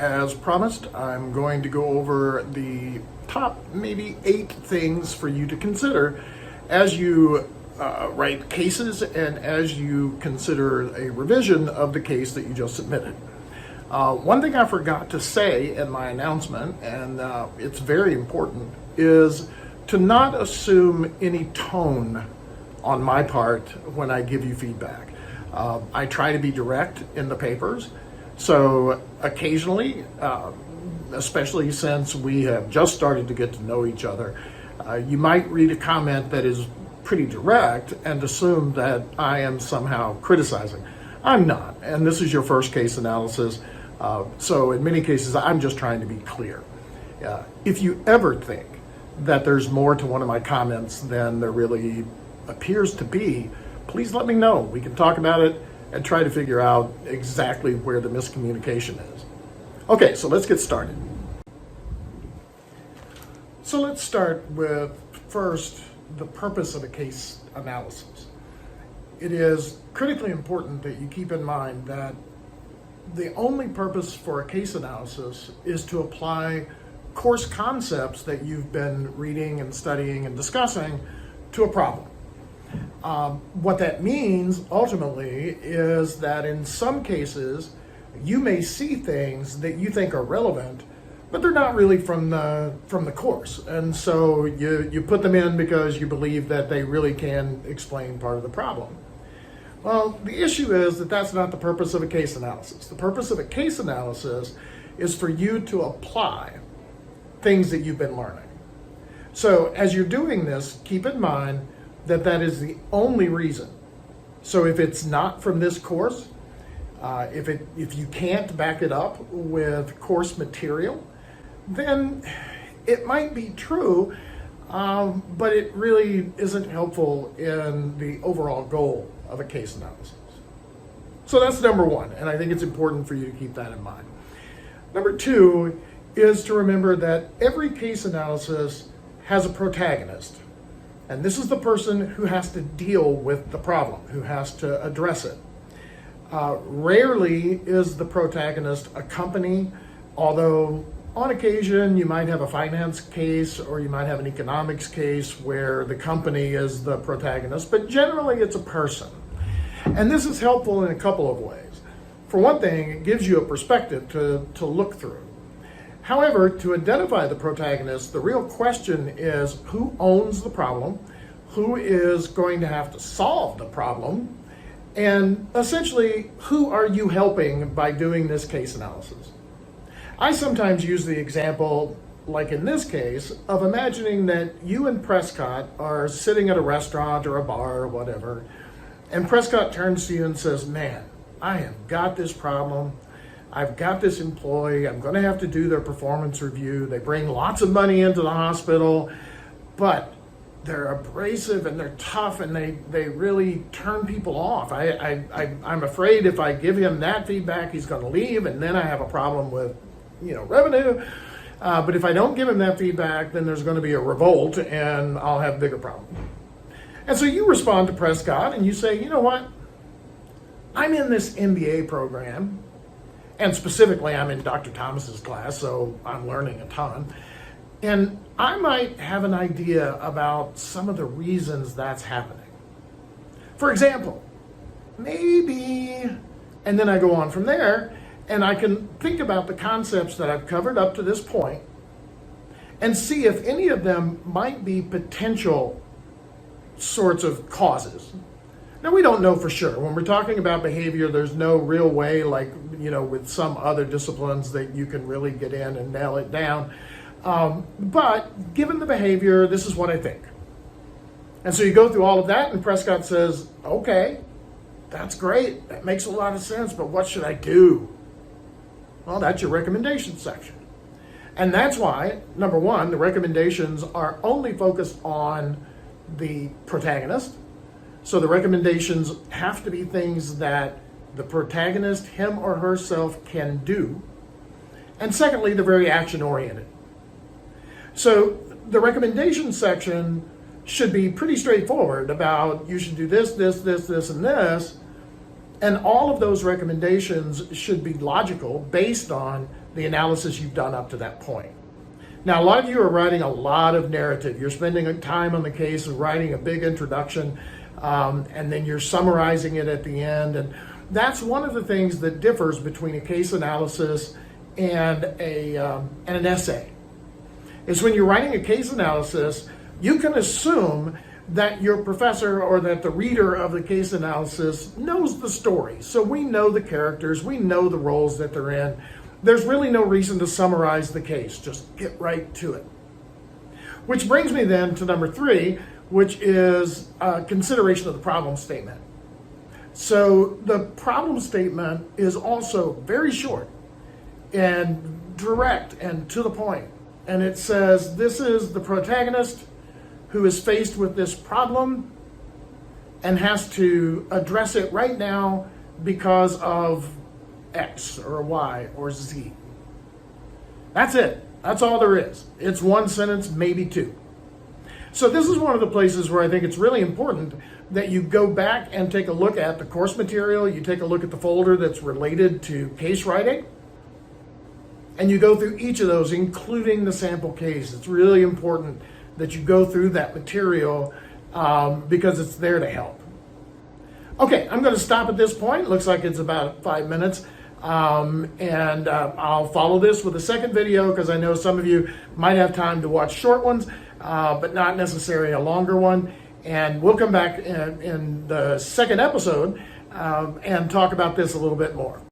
as promised, I'm going to go over the top maybe 8 things for you to consider as you write cases and as you consider a revision of the case that you just submitted. One thing I forgot to say in my announcement, and it's very important, is to not assume any tone on my part when I give you feedback. I try to be direct in the papers, so occasionally, especially since we have just started to get to know each other, you might read a comment that is pretty direct and assume that I am somehow criticizing. I'm not, and this is your first case analysis, so in many cases I'm just trying to be clear. If you ever think that there's more to one of my comments than there really appears to be, please let me know. We can talk about it and try to figure out exactly where the miscommunication is. Okay, so let's get started. So let's start with, first, the purpose of a case analysis. It is critically important that you keep in mind that the only purpose for a case analysis is to apply course concepts that you've been reading and studying and discussing to a problem. What that means ultimately is that in some cases you may see things that you think are relevant, but they're not really from the course, and so you put them in because you believe that they really can explain part of the problem. Well, the issue is that that's not the purpose of a case analysis. The purpose of a case analysis is for you to apply things that you've been learning. So as you're doing this, keep in mind that that is the only reason. So if it's not from this course, if you can't back it up with course material, then it might be true, but it really isn't helpful in the overall goal of a case analysis. So that's number one, and I think it's important for you to keep that in mind. Number two is to remember that every case analysis has a protagonist. And this is the person who has to deal with the problem, who has to address it. Rarely is the protagonist a company, although on occasion you might have a finance case or you might have an economics case where the company is the protagonist, but generally it's a person. And this is helpful in a couple of ways. For one thing, it gives you a perspective to look through. However, to identify the protagonist, the real question is who owns the problem, who is going to have to solve the problem, and essentially, who are you helping by doing this case analysis? I sometimes use the example, like in this case, of imagining that you and Prescott are sitting at a restaurant or a bar or whatever, and Prescott turns to you and says, "Man, I have got this problem. I've got this employee, I'm going to have to do their performance review. They bring lots of money into the hospital, but they're abrasive and they're tough and they really turn people off. I'm afraid if I give him that feedback, he's going to leave, and then I have a problem with revenue. But if I don't give him that feedback, then there's going to be a revolt and I'll have a bigger problem." And so you respond to Prescott and you say, "You know what? I'm in this MBA program, and specifically, I'm in Dr. Thomas's class, so I'm learning a ton. And I might have an idea about some of the reasons that's happening. For example, maybe," and then I go on from there, and I can think about the concepts that I've covered up to this point and see if any of them might be potential sorts of causes. Now, we don't know for sure. When we're talking about behavior, there's no real way, like, with some other disciplines, that you can really get in and nail it down. But given the behavior, this is what I think. And so you go through all of that, and Prescott says, "Okay, that's great. That makes a lot of sense, but what should I do?" Well, that's your recommendation section. And that's why, number one, the recommendations are only focused on the protagonist. So the recommendations have to be things that the protagonist, him or herself, can do. And secondly, they're very action-oriented. So the recommendation section should be pretty straightforward about you should do this, this, this, this, and this. And all of those recommendations should be logical based on the analysis you've done up to that point. Now, a lot of you are writing a lot of narrative. You're spending time on the case and writing a big introduction, and then you're summarizing it at the end. And that's one of the things that differs between a case analysis and an essay. Is when you're writing a case analysis, you can assume that your professor or that the reader of the case analysis knows the story. So we know the characters, we know the roles that they're in. There's really no reason to summarize the case, just get right to it. Which brings me then to number 3, which is consideration of the problem statement. So the problem statement is also very short and direct and to the point. And it says, this is the protagonist who is faced with this problem and has to address it right now because of X or Y or Z. That's it. That's all there is. It's one sentence, maybe 2. So this is one of the places where I think it's really important that you go back and take a look at the course material, you take a look at the folder that's related to case writing, and you go through each of those, including the sample case. It's really important that you go through that material because it's there to help. Okay, I'm going to stop at this point. It looks like it's about 5 minutes. And I'll follow this with a second video because I know some of you might have time to watch short ones, but not necessarily a longer one. And we'll come back in the second episode and talk about this a little bit more.